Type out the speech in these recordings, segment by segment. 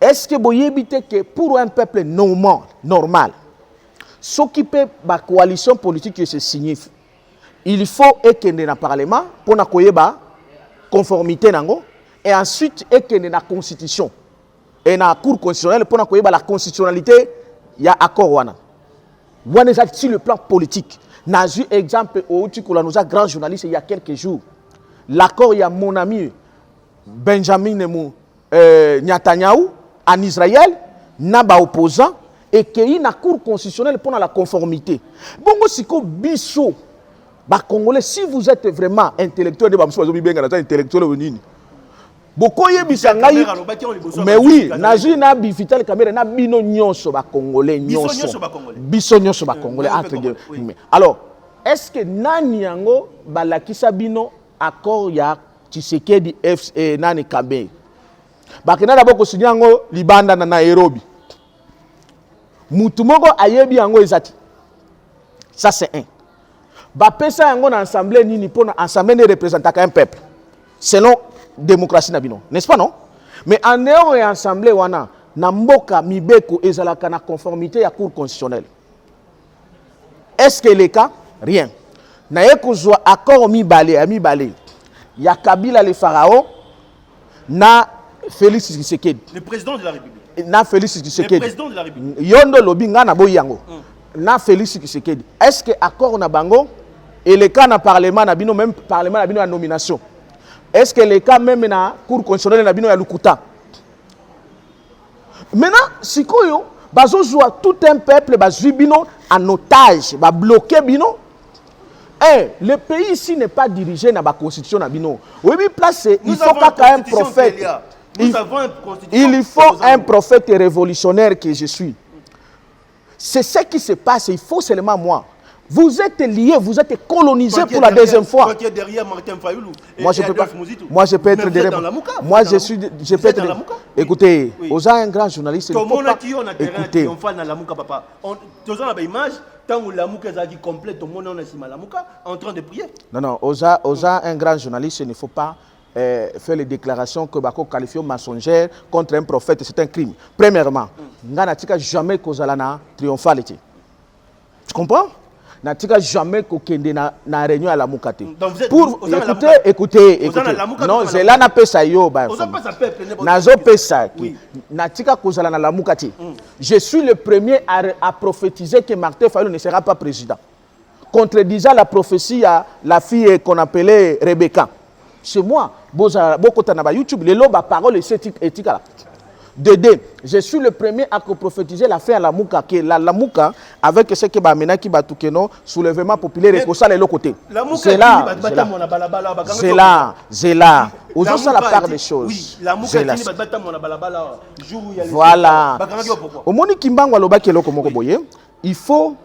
Est-ce que vous évitez que pour un peuple normal, s'occuper de la coalition politique qui se signifie, il faut que dans le Parlement pour la conformité et ensuite que dans la Constitution et dans la Cour constitutionnelle pour la constitutionnalité, il y a accord. On est sur le plan politique. N'a eu exemple au nous a grand journaliste il y a quelques jours. L'accord il y a mon ami Benjamin Netanyahu en Israël n'a pas opposant et qu'il y a une cour constitutionnelle pour la conformité. Bon, si vous biso, Congolais, si vous êtes vraiment intellectuel, mais oui, nazi na bivital caméra na bino nyonso ba congolais nyonso. Biso nyonso ba congolais entre guillemets. Alors, est-ce que nani yango balakisa bino accord ya Tshisekedi FC nani Kambe? Bakena d'abord ko signer yango libanda na Nairobi. Mutu moko ayebi yango ezati. Ça c'est un. Ba pesa yango na assemblée nini pour na assemblée des représentants un peuple. Selon démocratie nabino, n'est-ce pas non? Mais en dehors et assemblée wana na mboka mibeko ezalaka na conformité à cour constitutionnelle. Est-ce que le cas? Rien. Na yekozwa accord mibale. Ya Kabila le pharaon na Félix Tshisekedi. Le président de la République. Na Félix Tshisekedi. Le président de la République. Yondo lobinga na boyango. Na Félix Tshisekedi. Est-ce que accord na bango et le cas na parlement na bino même parlement na bino à nomination? Est-ce que les cas même na cour constitutionnelle na bino ya lukuta? Maintenant, si koyo bazo joua tout un peuple bazui bino en otage, ba bloquer bino. Le pays ici n'est pas dirigé dans la constitution na bino. Oui, place il faut quand un prophète. Il faut un prophète révolutionnaire que je suis. C'est ce qui se passe, il faut seulement moi. Vous êtes liés, vous êtes colonisés pour la deuxième fois. Moi, je peux être derrière. Moi, je peux être. Écoutez, vous avez un grand journaliste. Écoutez. Non, Oza un grand journaliste, il ne faut pas faire les déclarations que Bako qualifie mensongères contre un prophète, c'est un crime. Premièrement, Nganatika jamais Kozalana triomphalité. Tu comprends? Natika jamais kokende na réunion à la Mukate. Pour écoutez. Non, c'est là na pesa yo ba. Nazo pesa. Natika kozala na la Mukate. Je suis le premier à prophétiser que Martin Fayulu ne sera pas président. Contredisant la prophétie à la fille qu'on appelait Rebecca. C'est moi. Beaucoup de YouTube, les lobes à parole et cette éthique là. Dédé, je suis le premier à prophétiser la fin à la Mouka, la Mouka, avec ce qui va mener qui va tout soulèvement populaire et ça les côté. C'est là. Aujourd'hui, ça la part des choses. Voilà. Au moment où Kimbango Loba qui est là, il faut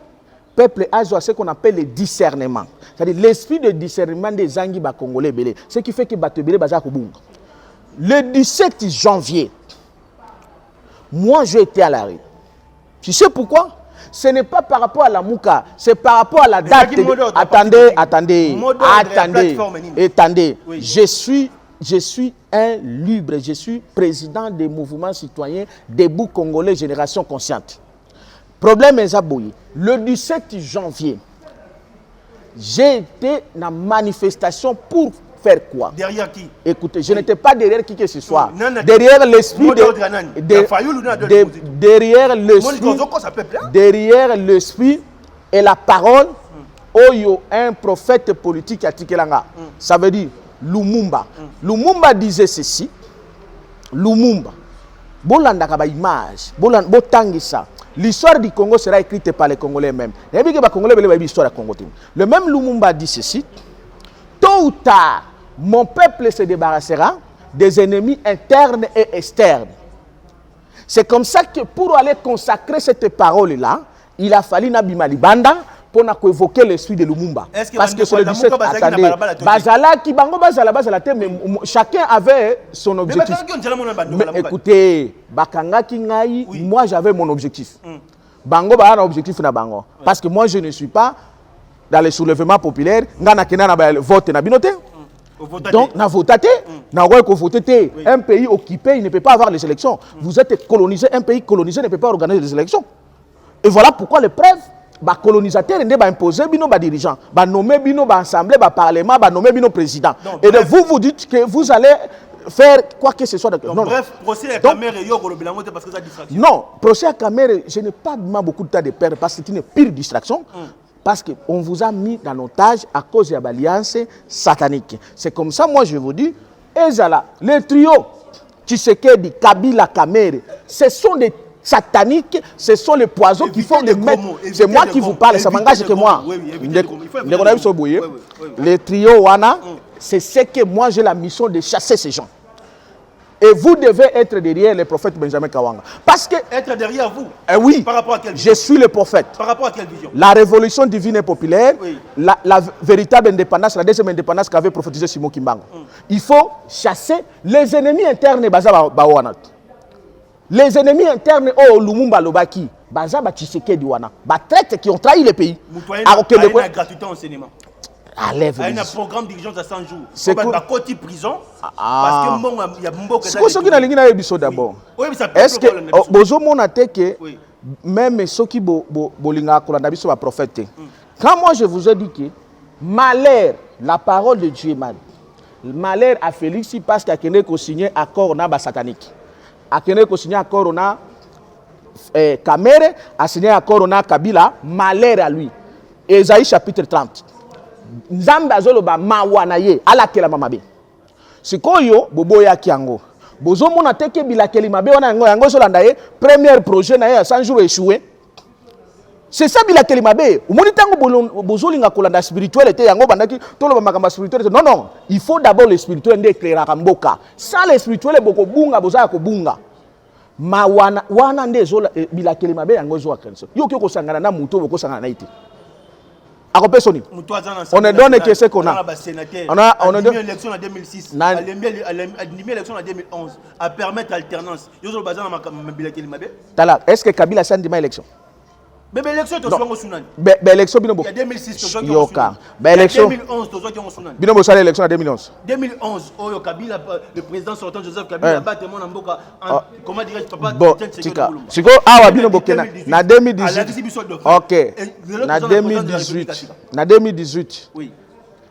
peuple âge à ce qu'on appelle le discernement. C'est-à-dire l'esprit de discernement des Zangiba congolais belé. Ce qui fait que Batebele Baza Kubunga. Le 17 janvier, moi, j'ai été à la rue. Tu sais pourquoi? Ce n'est pas par rapport à la Mouka, c'est par rapport à la date. Attendez. Oui. Je suis un libre, je suis président des mouvements citoyens Debout Congolais Génération Consciente. Problème est Zabouyi. Le 17 janvier, j'ai été dans la manifestation pour faire quoi? Derrière qui? Écoutez, je n'étais pas derrière qui que ce soit. Derrière l'esprit derrière l'esprit et la parole, Oyo, un prophète politique à Tikelanga. Ça veut dire Lumumba. Lumumba disait ceci. Lumumba. Bolanda kaba image. Botangisa. L'histoire du Congo sera écrite par les Congolais même. Le même Lumumba dit ceci. Tôt ou tard, mon peuple se débarrassera des ennemis internes et externes. C'est comme ça que pour aller consacrer cette parole-là, il a fallu Nabima Libanda pour évoquer l'esprit de Lumumba. Parce que sur le 17, attendez, Bazala, qui bango Bazala, mais chacun avait son objectif. Mais écoutez, Bakanga Kingaï, moi j'avais mon objectif. Bango a un objectif na bango. Parce que moi je ne suis pas dans les soulèvements populaires, ngana kena na vote na binote. Donc, na voté, na voté. Un pays occupé, il ne peut pas avoir les élections. Vous êtes colonisé, un pays colonisé ne peut pas organiser les élections. Et voilà pourquoi les preuves, les colonisateurs ont imposé les dirigeants, nommer l'Assemblée, le Parlement, nommer le président. Et vous dites que vous allez faire quoi que ce soit. Non, bref, procès à Kamere et Yoko le Bélango parce que ça distraction. Non, procès à Kamere, je n'ai pas beaucoup de temps de perdre parce que c'est une pire distraction. Parce qu'on vous a mis en otage à cause de l'alliance satanique. C'est comme ça, moi je vous dis, Ezala, les trios, Tshisekedi, Kabila, Kamere, ce sont des sataniques, ce sont les poisons qui font des maîtres. C'est moi qui vous parle, ça m'engage que moi. Les trios, Wana, c'est ce que moi j'ai la mission de chasser ces gens. Et vous devez être derrière le prophète Benjamin Kawanga. Parce que... Être derrière vous? Oui. Par rapport à quelle vision? Je suis le prophète. Par rapport à quelle vision? La révolution divine et populaire, la véritable indépendance, la deuxième indépendance qu'avait prophétisé Simon Kimbangu. Il faut chasser les ennemis internes. Les ennemis internes, Lumumba Lobaki, Baza Tshisekedi Wana, traîtres qui ont trahi le pays. Alors que le gratuité enseignement. Il y a un programme d'exigence à 100 jours. C'est quoi? Côté prison. Parce que il y a beaucoup de d'abord. Est-ce que même ceux qui bolinga kolanda prophète. Quand moi je vous ai dit que malheur, la parole de Dieu est mal. Malheur à Félix parce qu'il a signé un accord satanique. Il a signé un accord Kamere, a signé un accord Kabila, malheur à lui. Ésaïe chapitre 30. Nzambe azoloba mawana ye alakela mamabe. Sikoyo bobo ya kiango. Bozo mona teke bilakeli mabe wana yango solanda ye premier projet na ye 100 jours échoué. C'est ça bilakeli mabe. Omoni tango bozo linga kolanda spiritualité yango bandaki toloba makamba spiritualité. Non non, il faut d'abord le spirituel ndé éclairera mboka. Sans le spirituel boko bunga boza ko bunga. Mawana wana ndé zola bilakeli mabe yango zo akenso. Yo ko sangana na muto boko sangana na ité. On ne donne que ce qu'on a. On a une élection en 2006. On a une élection en 2011. À permettre l'alternance. Est-ce que Kabila a une élection? Mais l'élection est au Soudan. L'élection il y a 2006. Il y a 2011. Binobo a l'élection en 2011. 2011. Kabila, le président sortant Joseph Kabila, a battu mon amboka. Comment dirais-je, papa? Bon, Siko, ah, Binobo Kena. Na 2018. Ok. Na 2018. Na 2018. Oui.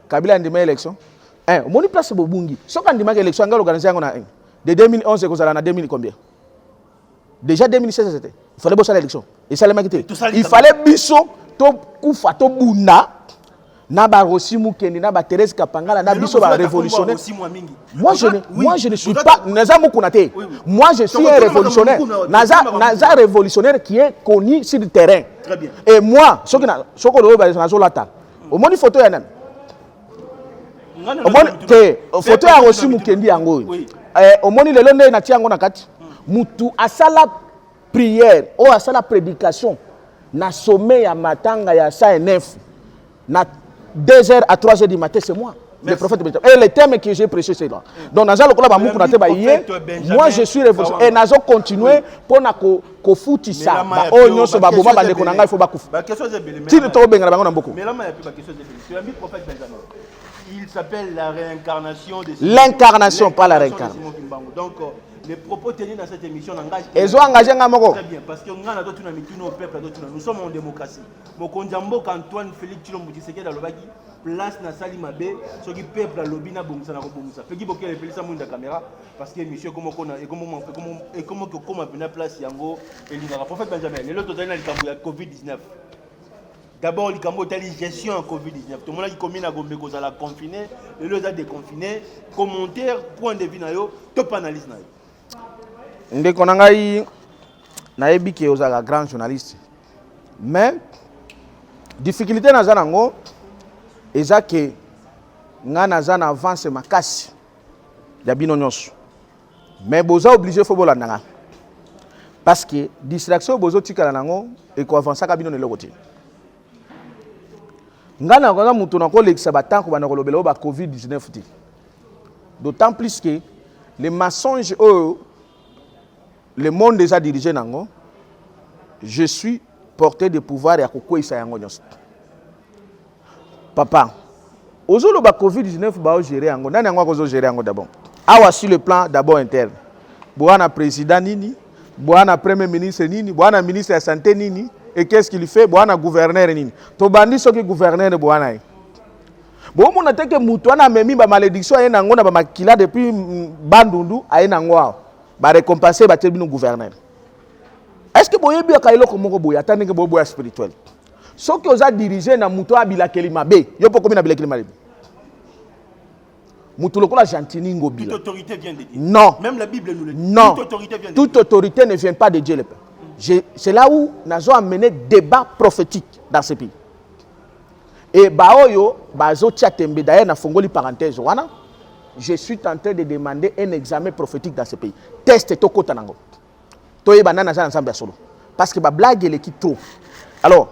Kabila a une élection. Mon place Bobungi. Si on a une élection, on a organisé de 2011 à 2000 combien? Déjà 2016 c'était. Il fallait bosser l'élection. Et ça il fallait biso to kufa to bunda na ba Rosimu Kendi na ba Thérèse Kapangala na biso ba révolutionnaire. Moi je ne suis pas Naza Mukunate. Moi je suis un révolutionnaire. Naza révolutionnaire qui est connu sur le terrain. Très bien. Et moi ce que le ba zolata. Au moins photo ya nan. Au moins que photo ya Rosimu Kendi yango. Au moins le londe na tiango na kati. Mutu asala prière ou asala prédication na sommet ya matanga ya 109 na 2h à 3h du matin, c'est moi. Le prophète Benjamin. Et le thème que j'ai prêché c'est là. Donc naza lokola ba muku na te ba yé. Moi je suis révolutionnaire et nazo continuer pour na ko futisa ba onyo so ba boma ba ndeko na ngai faut ba kufa. Ba question c'est belé. Ti to benga bango na mboko. Mais là ma ba question c'est belé. Tu as mis prophète Benjamin. Il s'appelle la réincarnation de l'incarnation pas la réincarnation. Donc les propos tenus dans cette émission n'engagent pas. Ils ont engagé un mot. Très bien, parce que nous sommes en démocratie. Mokondjambo Antoine Félix Tshilombo Tshisekedi dans le bagi place na sali mabe ce qui peuple lobby na bongisa na bongisa. Peki boké les ça monde caméra parce que monsieur comment venir place yango et le prophète Benjamin. Les autres dans le Covid-19. D'abord, il y a une gestion en Covid-19. Tout le monde qui commune à Gombe, qui a confiné, les autres ont déconfiné. Commentaire, point de vue, top analyse. Ndeko nangai nayebi ke ozala grand journaliste. Mais difficulté na zanango eza ke nga naza na avance makasi ya bino nyonso. Mais boza obligé fo bolanda nga. Parce que distraction bozo tikala nango et ko avancer ka bino neloko te. Nga na kwa mutu na ko lekisa batanko bana ko lobelo ba Covid-19 te. D'autant plus que les mensonges le monde déjà dirigé nango, je suis porté de pouvoir et à kokoisa yango nyonso. Papa, ozolo ba Covid-19 ba gérer yango. Nani yango ko gérer yango d'abord. Awa sur le plan d'abord interne. Boana président nini, boana premier ministre nini, boana ministre de la santé nini, et qu'est-ce qu'il fait? Boana gouverneur nini. To bandi soki gouverneur boana. Bon mon ateke mutu ana memi ba malédiction ay nango na ba makila depuis bandundu ay nango ba récompenser ba terminer gouverneur. Est-ce que boyebi akailo ko moko boya tanenge boya spirituel? Soki oza diriger na mutu abila kelima be, yo poko na bila kelima be. Mutu lokola Jantini Ngobila. Toute autorité vient de Dieu. Non. Même la Bible nous le dit. Non. Toute autorité vient de Toute autorité ne vient pas de Dieu le Père. C'est là où nous avons amené débat prophétique dans ce pays. Et Baoyo, Bazo Tchatembe, d'ailleurs, na fongoli parenthèse, wana, je suis en train de demander un examen prophétique dans ce pays. Test Toko Tanango. Toye banana za ensemble solo. Parce que ba blague elle qui trop. Alors,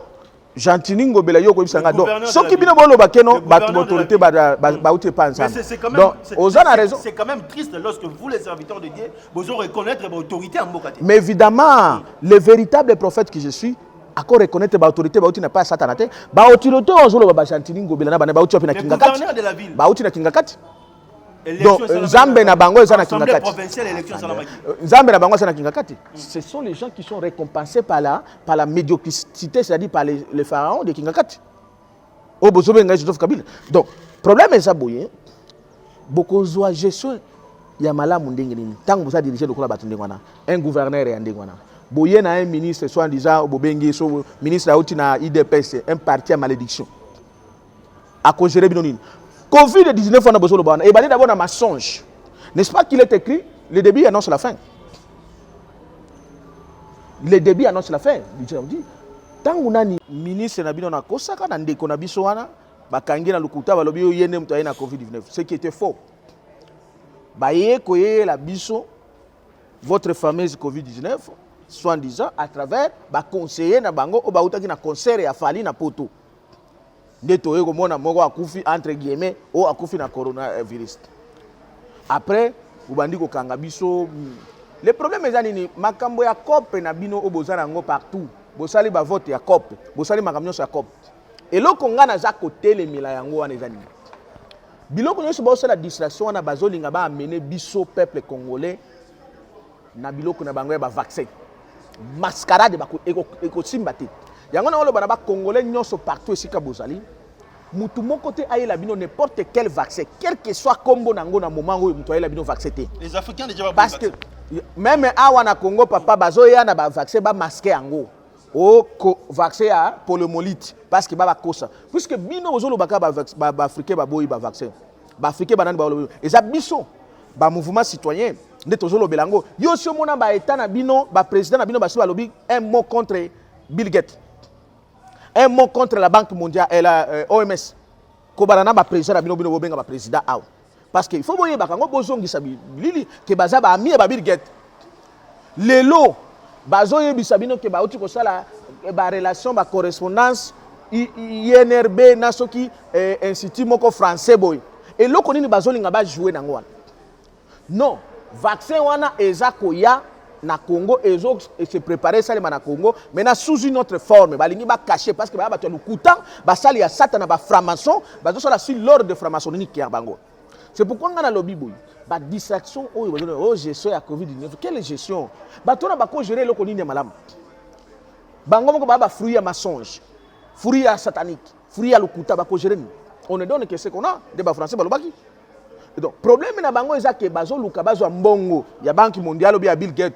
Jantini Ngobila yo ko bisanga donc soki bino bolo bakeno bato autorité ba outé pas ensemble. Donc aux a raison. C'est quand même triste lorsque vous les serviteurs de Dieu vous reconnaître l'autorité en Mbokate. Mais évidemment, le véritable prophète que je suis encore reconnaître l'autorité ba outé n'a pas satanate. Ba autorité ozolo ba Jantini Ngobila na ba outé na kingakati. Ba outé na kingakati. Donc Zambe na bango eza na kingakati. Zambe na bango eza na kingakati. Ce sont les gens qui sont récompensés par la médiocrité, c'est-à-dire par les pharaons de kingakati. Au bozobe ngai Joseph Kabila. Donc problème est ça boye. Beaucoup zoa gestion ya malamu ndenge nini. Tant vous a dirigé le kola batunde wana. Un gouverneur et ndenge wana. Boye na un ministre soit disant bobengi so ministre auti na IDPS un parti à malédiction. A cause gérer bino nini. Covid-19, on a besoin de bon. Et d'abord dans mensonge. N'est-ce pas qu'il est écrit, le début annonce la fin. Le début annonce la fin. Tant qu'on a ni ministre na bino na kosaka na ndeko na biso wana, bakangi na lukuta balobi yo yene mutaye na Covid-19. Ce qui était faux. Baye koye la biso votre fameuse Covid-19 soit disant à travers ba conseiller na bango o ba utaki na concert ya fali na poto. Ndeto eko mona moko akufi entre guillemets o akufi na coronavirus. Après ubandi ko kanga biso le problème est nini makambo ya COP na bino obozana ngo partout bosali ba vote ya COP bosali makambo ya COP eloko nga na za côté le mila yango wana ezani biloko nyonso bosala distraction na bazolinga ba amener biso peuple congolais na biloko na bango ya ba vaccin mascarade ba eko simbate. Yango na oloba na ba congolais nyonso partout esika bozali mutu moko te ayela bino n'importe quel vaccin quel que soit combo nango na moment où mutu ayela bino vaccin te. Les Africains déjà parce que même awa na Congo papa bazoya na ba vaccin ba masquer yango o vaccin ya poliomyélite parce que ba kosa puisque bino ozolo baka ba africain ba boyi ba vaccin ba africain banani ba olobi eza biso ba mouvement citoyen nde tozolo belango yo si mona ba état na bino ba président na bino ba si balobi un mot contre Bill Gates. Un mot contre la Banque mondiale et la OMS. Kobarana ba président na bino bino bobenga ba président aw. Parce que il faut boyer bakango bozongi sabi lili ke baza ba ami ba Bill Gates. Lelo bazoye bisabino ke ba uti ko sala ba relation ba correspondance INRB na soki institut moko français boy. Et loko nini bazolinga ba jouer nango wana. Non, vaccin wana ezako ya na Congo et se préparer ça na Congo maintenant sous une autre forme balingi ba cacher parce que ba bato lukuta ba sali ya satana ba franc-maçon ba zo sala sur l'ordre de franc-maçonnerie qui a bango. C'est pourquoi on a lobby boy ba distraction oh gestion ya Covid-19 quelle gestion ba tona ba ko gérer loko nini malamu bango moko ba fruit ya mensonge fruit ya satanique fruit ya lukuta ba ko gérer ni on ne donne que ce qu'on a de ba français ba lobaki. Donc problème na bango eza ke bazo luka bazo mbongo ya Banque mondiale ou bien Bill Gates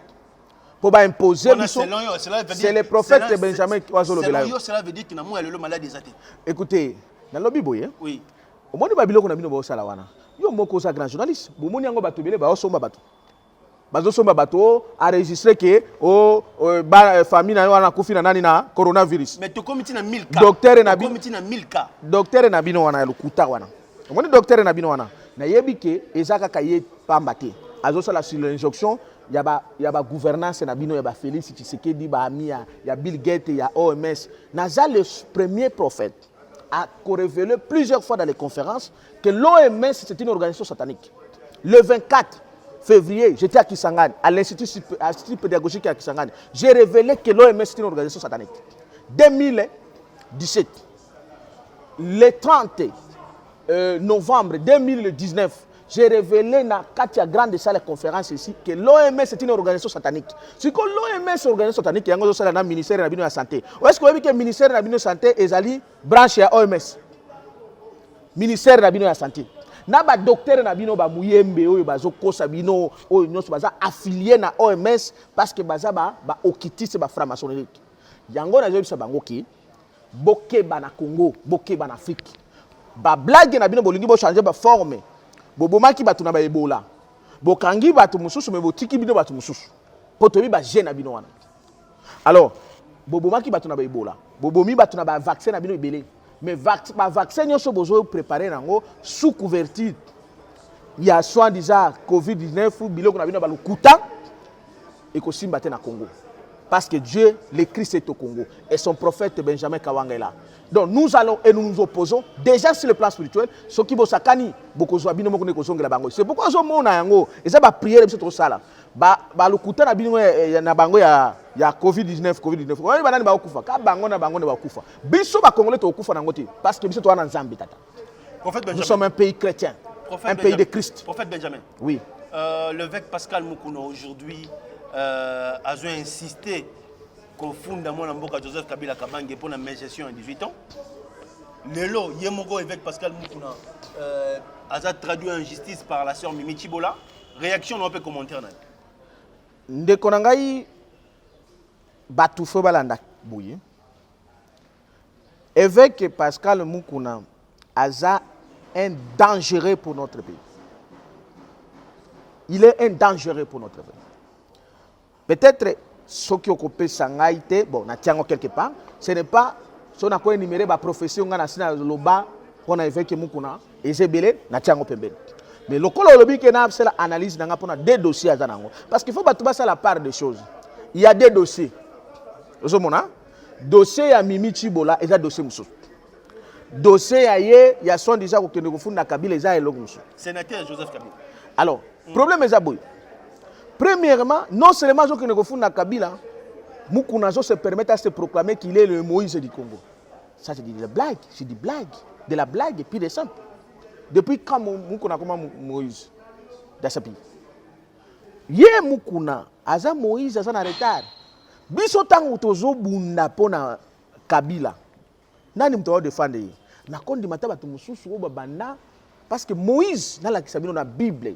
pour imposer c'est le prophète Benjamin Wazolobela. Cela veut dire que namu le malade des athées. Écoutez, na lobby boy oui. Au monde ba biloko na bino ba sala wana. Yo moko za grand journaliste, bo moni yango bato bele ba osomba bato. Bazo somba bato enregistrer que ba famille na wana kufi na nani na coronavirus. Mais to comité na 1000 cas. Docteur na bino comité na 1000 cas. Docteur na bino wana lukuta wana. Au monde docteur na bino wana. Na yebi ke ezaka kaye pamba te. Azo sala sur l'injonction il y a gouvernance na bino ya ba Félix Tshisekedi ba amia ya Bill Gates ya OMS naza le premier prophète a révélé plusieurs fois dans les conférences que l'OMS c'est une organisation satanique. Le 24 février, j'étais à Kisangani à l'institut pédagogique à Kisangani. J'ai révélé que l'OMS c'est une organisation satanique. 2017 le 30 novembre 2019, j'ai révélé dans la grande salle de conférence ici que l'OMS est une organisation satanique. Si l'OMS est une organisation satanique, il y a un ministère de la Santé. Est-ce que vous savez que le ministère de la Santé est branché à l'OMS? Ministère de la Santé. Na ba docteur na bino ba muyembe oyo bazokosa bino oyo nyonso baza affilié na OMS parce que baza ba okitisi ba franc-maçonnerie. Yango na zebisa bango ki bokeba na Congo, bokeba na Afrique. Ba blague na bino bolingi bo changer ba forme. Bobomaki batu na ba Ebola. Bokangi batu mususu me botiki bino batu mususu. Potobi ba gene na bino wana. Alors, bobomaki batu na ba Ebola. Bobomi batu na ba vaccin na bino ebele. Mais le vaccin est préparé sous couverture. Il y a soi-disant Covid-19 ou biloko na bino balukuta et ko simbaté na Congo. Parce que Dieu, le Christ est au Congo et son prophète Benjamin Kawanga est là. Donc nous allons et nous nous opposons déjà sur le plan spirituel, ce qui bosakani bokozwa bino moko ne kozongela bango. C'est pourquoi zo mona yango et ça ba prière biso to sala. Ba lukuta na bino na bango ya Covid-19. Wani banani ba okufa ka bango na bango ne ba okufa. Biso ba congolais to okufa na ngote parce que biso to wana nzambe tata. Prophète Benjamin. Nous sommes un pays chrétien, un pays de Christ. Prophète Benjamin. Oui. L'évêque Pascal Mukuna aujourd'hui a insisté qu'on fonde mon mboka Joseph Kabila Kabange pour la gestion en 18 ans. Lelo Yemoko évêque Pascal Mukuna a traduit en justice par la sœur Mimi Chibola. Réaction non peut commenter na. Ndeko nangai batu fo balanda boye. Évêque Pascal Mukuna a un dangereux pour notre pays. Il est un dangereux pour notre pays. Peut-être ce qui occupe Sangaïté, bon, na tiango quelque part, ce n'est pas ce qu'on a énuméré la profession na sina loba qu'on a évêque Mukuna et Zebele na tiango pembeni. Mais le col lobby qui a fait l'analyse n'a pas deux dossiers à Zanango parce qu'il faut battre ça la part des choses. Il y a des dossiers. Vous voyez, dossier à Mimi Chibola et ça dossier Moussou. Dossier à il y a son déjà que nous fondons na Kabila et ça est le Moussou. Sénateur Joseph Kabila. Alors, problème est aboui. Premièrement, non seulement que nous fondons na Kabila, Mukuna se permet à se proclamer qu'il est le Moïse du Congo. Ça c'est des blagues, c'est des blagues, de la blague et puis des simples. Depuis quand Mukuna comment Moïse dans ce pays? Yé Mukuna, aza Moïse aza na retard. Biso tangu tozo bunda pona Kabila. Nani mtawa défendre ye? Na kondi mataba tumususu oba banda parce que Moïse dans la kisabino na Bible.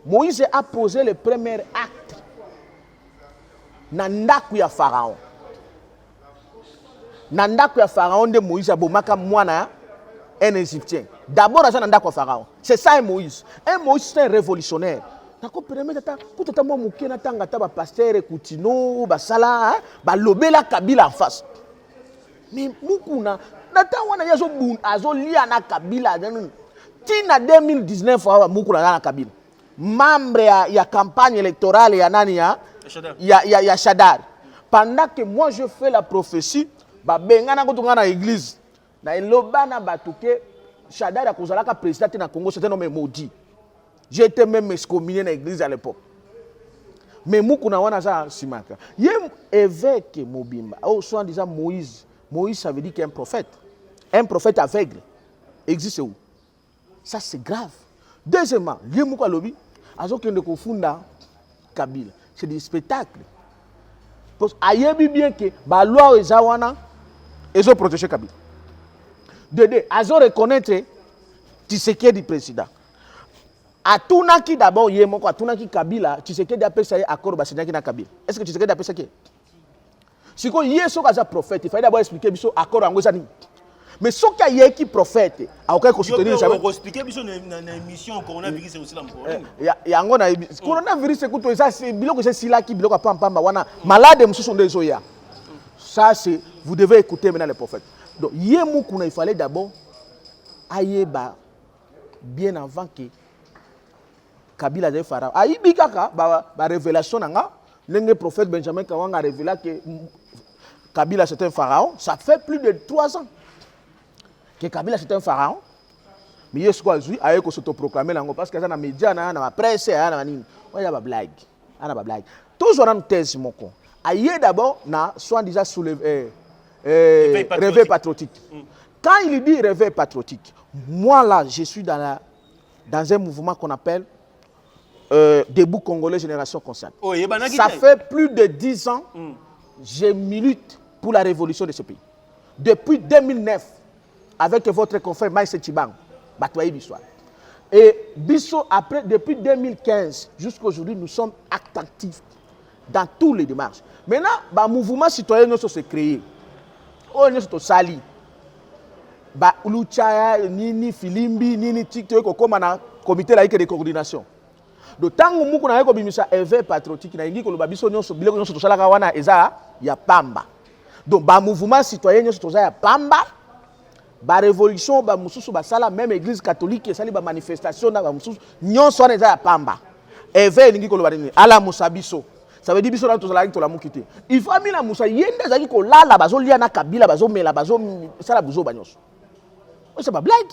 Moïse a posé le premier acte na ndaku ya Pharaon. Na ndaku ya Pharaon de Moïse abomaka mwana un Égyptien. D'abord à na ndaku ya Pharaon. C'est ça un Moïse. Un Moïse c'est un révolutionnaire. Nako permettre ta pour tata mo muke na tanga ta ba pasteur Koutino ba sala ba lobela Kabila en face. Mais Mukuna nata wana yazo bun azo lia na Kabila tina 2019 awa Mukuna na Kabila. Membre ya campagne électorale ya nani ya Shadar. Pendant que moi je fais la prophétie ba bengana ko tunga na église na elobana batuke Shadar akozalaka président na Congo c'est un homme maudit. J'étais même excommunié dans l'église à l'époque. Mais Mukuna wana za simaka. Yem évêque Mobimba. Oh, soit disant Moïse. Moïse ça veut dire qu'il y a un prophète. Un prophète aveugle. Existe où? Ça c'est grave. Deuxièmement, Yemuka Lobi, azo kende ko funda Kabila. C'est des spectacles. Parce ayebi bien que ba loi ezawana ezo protéger Kabila. De azo reconnaître Tshisekedi président. Atunaki d'abord Yemoko atunaki Kabila, Tshisekedi a pesa accord basinaki na Kabila. Est-ce que Tshisekedi a pesa qui? Si ko yeso kaza prophète, il fallait d'abord expliquer biso accord angoza ni. Mais ce qu'il y a qui prophète, a aucun soutenir jamais. Pour expliquer biso na émission coronavirus c'est aussi la problème. Ya ngona coronavirus c'est kuto ça c'est biloko c'est silaki biloko pamba wana malade mususu ndezo ya. Ça c'est vous devez écouter maintenant les prophètes. Donc Yemoko il fallait d'abord ayeba bien avant que Kabila de Pharaon. Aïbi kaka ba révélation nanga le prophète Benjamin Kawanga a révélé que Kabila c'est un pharaon. Ça fait plus de 3 ans que Kabila c'est un pharaon. Mais il y a ko s'autoproclamer lango parce que ça na média na la presse na nini. Il y a ba blague. Ana ba blague. Toujours en thèse moko. Aïe d'abord na soit déjà soulevé réveil patriotique. Quand il dit réveil patriotique, Moi, là, je suis dans un mouvement qu'on appelle Debout Congolais Génération Consciente. Ça fait plus de 10 ans que je milite pour la révolution de ce pays. Depuis 2009, avec votre confrère Maïs Tchibang, Batoye Bissoa. Et Bissot, après, depuis 2015 jusqu'à aujourd'hui, nous sommes actifs dans tous les démarches. Maintenant, le mouvement citoyen nous s'est créé. On est sali. Lucha, Nini, Filimbi, Nini, TikTok, comme un comité de coordination. D'autant que nous avons un éveil patriotique, nous avons un Pamba. Donc, le mouvement citoyen nous a Pamba. La révolution, même l'église catholique, la manifestation, nous sommes à Pamba. Éveil, nous avons à la Moussabiso. Ça veut dire que nous avons la mukité. Il faut que nous ayons la bazo liana kabila bazo mela bazo sala buzo banyos. C'est pas blague.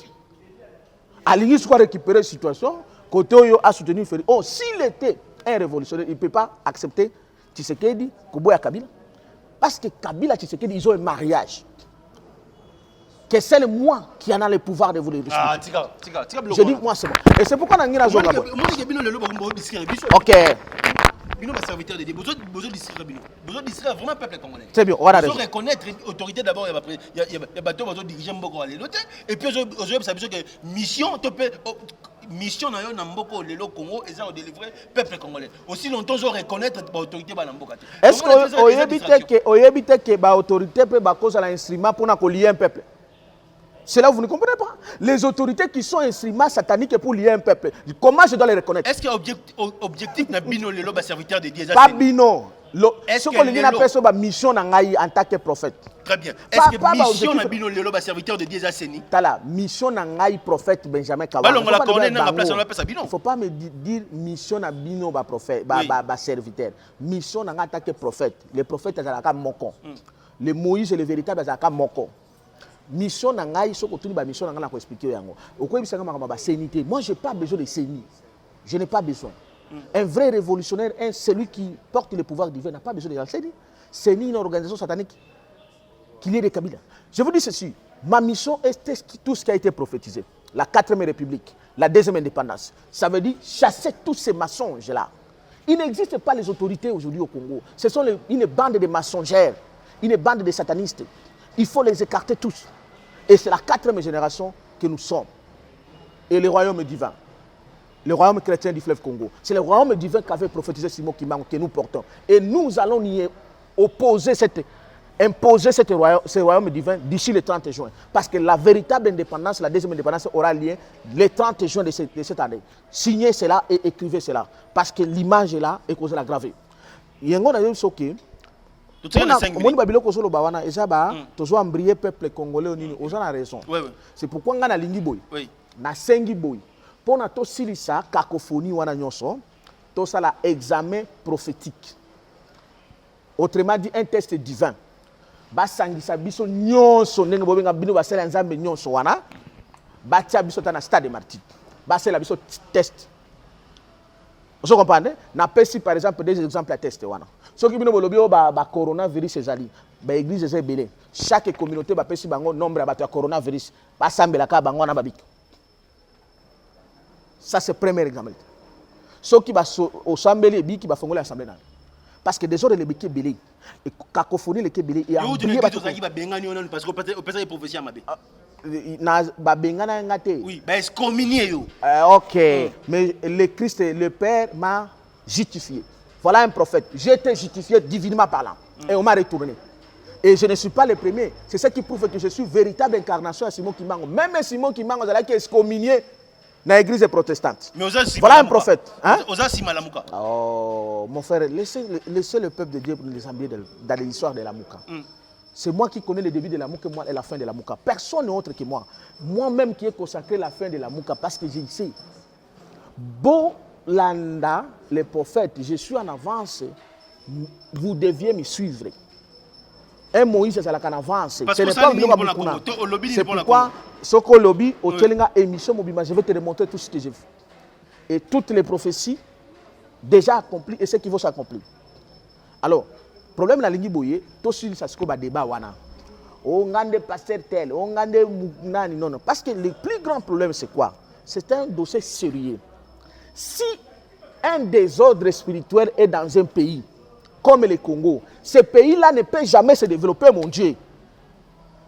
Aligny soit récupérer la situation côté oyo a soutenu Feri. Oh, s'il était un révolutionnaire, il ne peut pas accepter Tshisekedi Kuboya Kabila parce que Kabila Tshisekedi ils ont un mariage. Que c'est moi qui en a le pouvoir de vous le dire. Ah, je dis moi c'est bon. Et c'est pourquoi on a zonga. OK. Bino va serviteur de Dieu. Besoin distraire Bino. Besoin distraire vraiment peuple congolais. C'est bien, on va raison. Besoin reconnaître l'autorité d'abord, il y a bateau besoin diriger Mboko aller l'autre et puis aujourd'hui ça veut dire que mission mission na yo na Mboko le Congo et ça délivrer peuple congolais. Aussi longtemps je reconnaître l'autorité ba na Mboka. Est-ce que oyebite que ba autorité peut ba cause à l'instrument pour na lier un peuple? C'est là où vous ne comprenez pas. Les autorités qui sont instruments sataniques pour lier un peuple, comment je dois les reconnaître? Est-ce qu'il y a objectif na bino le loba serviteur de Dieu? Pas bino. Ce qu'on lui appelle ça mission en tant que prophète. Très bien. Est-ce que mission na bino le loba serviteur de Dieu Zéni? Tala mission en prophète Benjamin Kawala. Il ne faut pas me dire mission na bino ba prophète, ba serviteur. Mission en tant que prophète. Les prophètes azalaka moko. Les Moïse et les véritables azalaka moko. Mission nangai so kotuni ba mission nanga na ko expliquer yango okoyebisanga makamba ba sénité. Moi j'ai pas besoin de sénie, je n'ai pas besoin. Un vrai révolutionnaire, celui qui porte le pouvoir divin n'a pas besoin de sénie. Sénie une organisation satanique qui est de Kabila. Je vous dis ceci, ma mission est tout ce qui a été prophétisé, la 4e république, la 2e indépendance. Ça veut dire chasser tous ces mensonges là. Il n'existe pas les autorités aujourd'hui au Congo, ce sont une bande de mensongères, une bande de satanistes. Il faut les écarter tous. Et c'est la 4e génération que nous sommes. Et le royaume divin, le royaume chrétien du fleuve Congo, c'est le royaume divin qu'avait prophétisé Simon Kimbangu que nous portons. Et nous allons y imposer ce royaume divin d'ici le 30 juin. Parce que la véritable indépendance, la 2e indépendance aura lieu le 30 juin de cette année. Signez cela et écrivez cela. Parce que l'image est là et qu'on la graver. Il y a un chose qui peuple congolais raison. C'est pourquoi on a lingi boy. Na sengi boy. Pour na to silisa cacophonie wana nyonso, to ça la examen prophétique. Autrement dit un test divin. Ba sangisa biso nyonso ndenge bobenga bino ba sala nzambe nyonso wana. Ba tia biso na stade martyr. Ba sala biso test. Vous comprenez? Na pesi par exemple des exemples à tester wana. Ce qui est ba coronavirus ezali, ba église est belé. Chaque communauté ba pesi bango nombre ba coronavirus, ba sambela ka bango na babik. Ça c'est le premier exemple. Ce qui va au sambeli bi qui va fongola assemblée na. Parce que des autres les biki belé et cacophonie les belé et oublier ba qui va bengani on parce que peut-être les prophéties mabe. Na ba bengana ngate. Oui, ba excommunier yo. OK, mais le Christ le Père m'a justifié. Voilà un prophète. J'ai été justifié divinement parlant. Et on m'a retourné. Et je ne suis pas le premier. C'est ce qui prouve que je suis véritable incarnation à Simon Kimbangu. Même Simon Kimbangu, qui est excommunié dans l'église protestante. Voilà un prophète. Hein? Oh, mon frère, laissez le peuple de Dieu nous embrouiller dans l'histoire de la Mouka. C'est moi qui connais le début de la Mouka et la fin de la Mouka. Personne autre que moi. Moi-même qui ai consacré la fin de la Mouka parce que je sais. Bon. Landa, les prophètes, je suis en avance, vous deviez me suivre. Un Moïse, c'est en avance. Ce n'est pas c'est pourquoi, ce que lobby, au Tchelinga émission, je vais te démontrer tout ce que j'ai vu. Et toutes les prophéties déjà accomplies et ce qui vont s'accomplir. Alors, problème la ligne boye, tout ça c'est un débat wana. on ngande pasteur tel, on ngande nani, non, non. Parce que le plus grand problème, c'est quoi? C'est un dossier sérieux. Si un désordre spirituel est dans un pays, comme le Congo, ce pays-là ne peut jamais se développer, mon Dieu.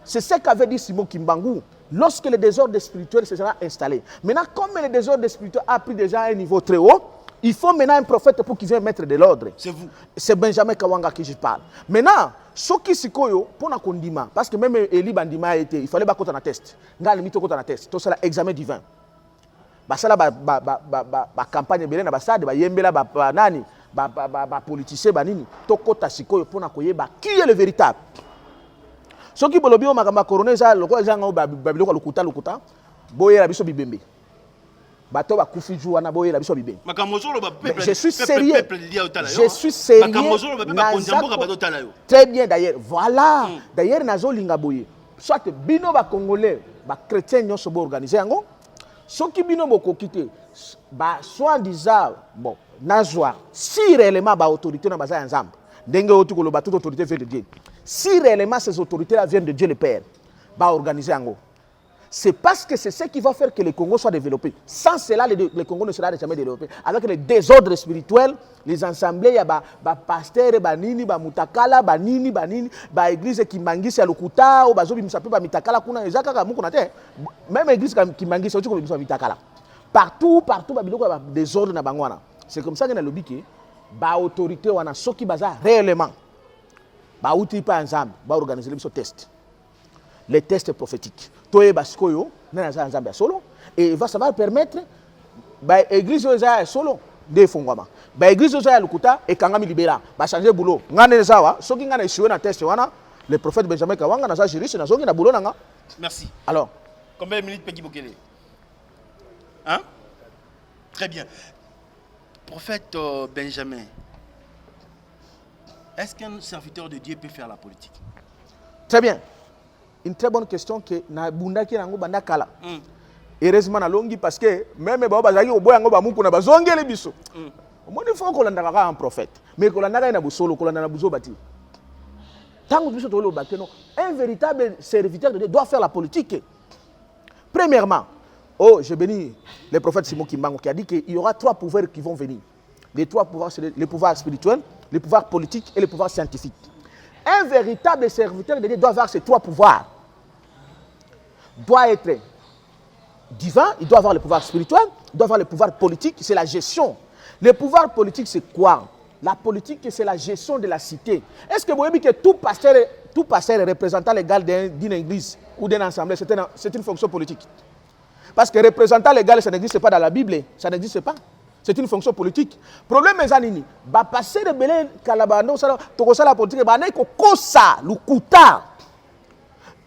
C'est ce qu'avait dit Simon Kimbangu. Lorsque le désordre spirituel se sera installé. Maintenant, comme le désordre spirituel a pris déjà un niveau très haut, il faut maintenant un prophète pour qu'il vienne mettre de l'ordre. C'est vous. C'est Benjamin Kawanga qui je parle. Maintenant, ce qui est pour la condiment, parce que même Eli Bandima a été, il fallait pas un test. Nga limite un test. Tout ça l'examen divin. Basala ba campagne belé na basade ba yembela ba nani ba politicien ba nini to kota sikoyo pona koyeba qui est le véritable. Ce qui bolobi o makamba coroner ça loko ezanga ba biloko lukuta boyela biso bibembe. Bato ba kufi ju wana boyela biso bibembe. Je suis sérieux. Je suis sérieux. Très bien d'ailleurs. Voilà. D'ailleurs nazo linga boye. Soit bino ba congolais, ba chrétien nyonso bo organiser yango. Ceux qui bino boko quitter, soit disant bon, nazwa si réellement ba autorité na baza ensemble, dengue otukolo ba toute autorité vient de Dieu. Si réellement ces autorités-là viennent de Dieu le Père, ba organiser yango. C'est parce que c'est ce qui va faire que le Congo soit développé. Sans cela, le Congo ne sera jamais développé. Avec les désordres spirituels, les assemblées, il y a des pasteurs, des nini, des mutakala, des nini, des églises qui mangissent à l'okuta, ou des zobi misape, des mitakala, même l'église qui mangissent, c'est aussi comme mitakala. Partout, il y a des désordres dans Bangwana. C'est comme ça que dans le biquet, les autorités, ceux qui basent réellement, les outils pas ensemble, organiser les tests. Les tests prophétiques. Et ça va permettre l'église solo de fongwama. L'église de Lukuta et Kangami libéra. Va changer boulot. Ngane zawa, so ki ngana issue na test wana, le prophète Benjamin Kawanga na sa juriste na zongi na boulot nanga. Merci. Alors, combien de minutes Peggy Bokele? Hein? Très bien. Prophète Benjamin, est-ce qu'un serviteur de Dieu peut faire la politique? Très bien. Une très bonne question que na bundaki nango banda kala. Heureusement na longi parce que même ba bazaki oboyango ba muku na bazongele biso. Omoni faut ko landa ka un prophète. Mais ko landa ka na busolo ko landa na buzo bati. Tango biso to lo bakeno, un véritable serviteur de Dieu doit faire la politique. Premièrement, je bénis le prophète Simon Kimbangu qui a dit qu'il y aura 3 pouvoirs qui vont venir. Les 3 pouvoirs, c'est le pouvoir spirituel, le pouvoir politique et le pouvoir scientifique. Un véritable serviteur de Dieu doit avoir ces 3 pouvoirs. Doit être divin, il doit avoir le pouvoir spirituel, il doit avoir le pouvoir politique, c'est la gestion. Le pouvoir politique, c'est quoi? La politique, c'est la gestion de la cité. Est-ce que vous voyez que tout pasteur représentant légal d'une église ou d'une assemblée, c'est une fonction politique? Parce que représentant légal, ça n'existe pas dans la Bible, ça n'existe pas. C'est une fonction politique. Problème est que va passer de belé kalabano ça la politique ba na ko kosa lukuta.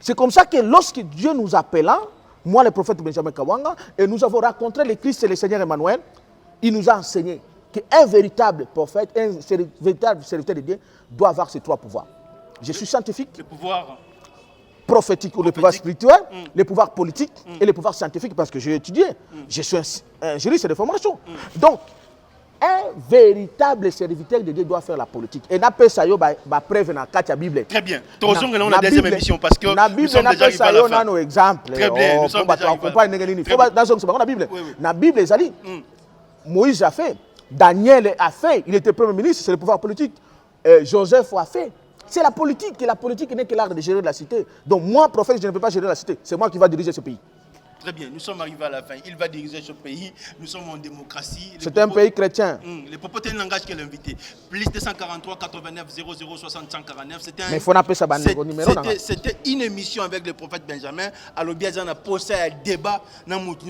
C'est comme ça que lorsque Dieu nous appela, moi le prophète Benjamin Kawanga, et nous avons rencontré le Christ et le Seigneur Emmanuel, il nous a enseigné qu'un véritable prophète, un véritable serviteur de Dieu doit avoir ces 3 pouvoirs. Je suis scientifique. Le pouvoir prophétique ou le pouvoir spirituel, le pouvoir politique et le pouvoir scientifique parce que j'ai étudié. Je suis un juriste de formation. Donc, un véritable serviteur de Dieu doit faire la politique. Et n'a pas ça yo ba preuve na katia Bible. Très bien. Torozong on la deuxième émission parce que nous sommes déjà arrivés à la fin. Nos exemples. Très bien. Nous sommes déjà arrivés. La Bible est allée. Moïse a fait, Daniel a fait, il était premier ministre, c'est le pouvoir politique. Joseph a fait. C'est la politique, et la politique n'est que l'art de gérer la cité. Donc moi, prophète, je ne peux pas gérer la cité. C'est moi qui va diriger ce pays. Très bien, nous sommes arrivés à la fin. Il va diriger ce pays. Nous sommes en démocratie. C'est un pays chrétien. Les propos de langage qu'elle a invité. Plus 243 89 00 60 149. Mais il faut appeler ça numéro. C'était une émission avec le prophète Benjamin. Alors bien, on a posé un débat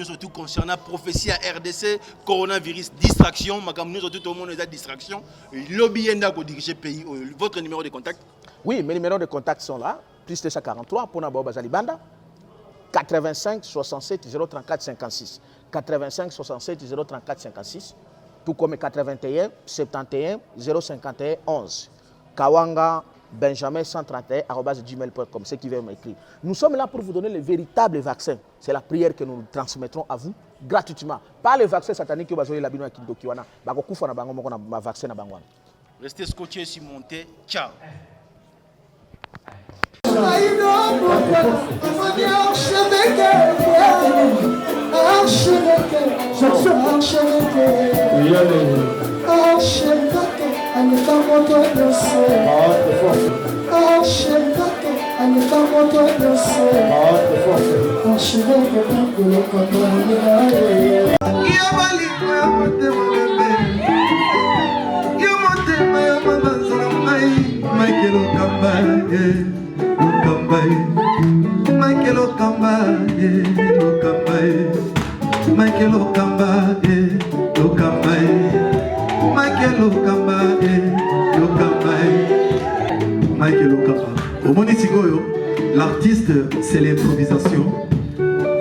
surtout concernant prophétie à RDC, coronavirus, distraction. Nous surtout tout le monde est distraction. Lobby pour diriger le pays. Votre numéro de contact? Oui, mes numéros de contact sont là. Plus 243 pour Nabo Zalibanda. 85 67 034 56 85 67 034 56 tout comme 81 71 051 11 Kawanga Benjamin 131 @gmail.com, ceux qui veulent m'écrire. Nous sommes là pour vous donner le véritable vaccin. C'est la prière que nous transmettrons à vous gratuitement. Pas le vaccin satanique que vous avez la bino kindoki wana bako kufa na bango moko na vaccin na bango. Restez scotchés sur monté. Ciao. L'artiste, c'est l'improvisation.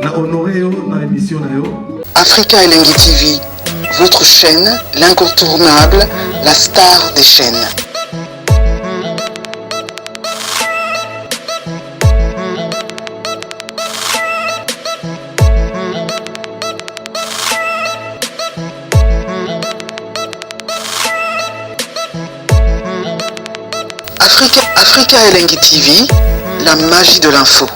Na honoré dans l'émission. Africa Elengi TV, votre chaîne, l'incontournable, la star des chaînes. Africa Elengi TV, la magie de l'info.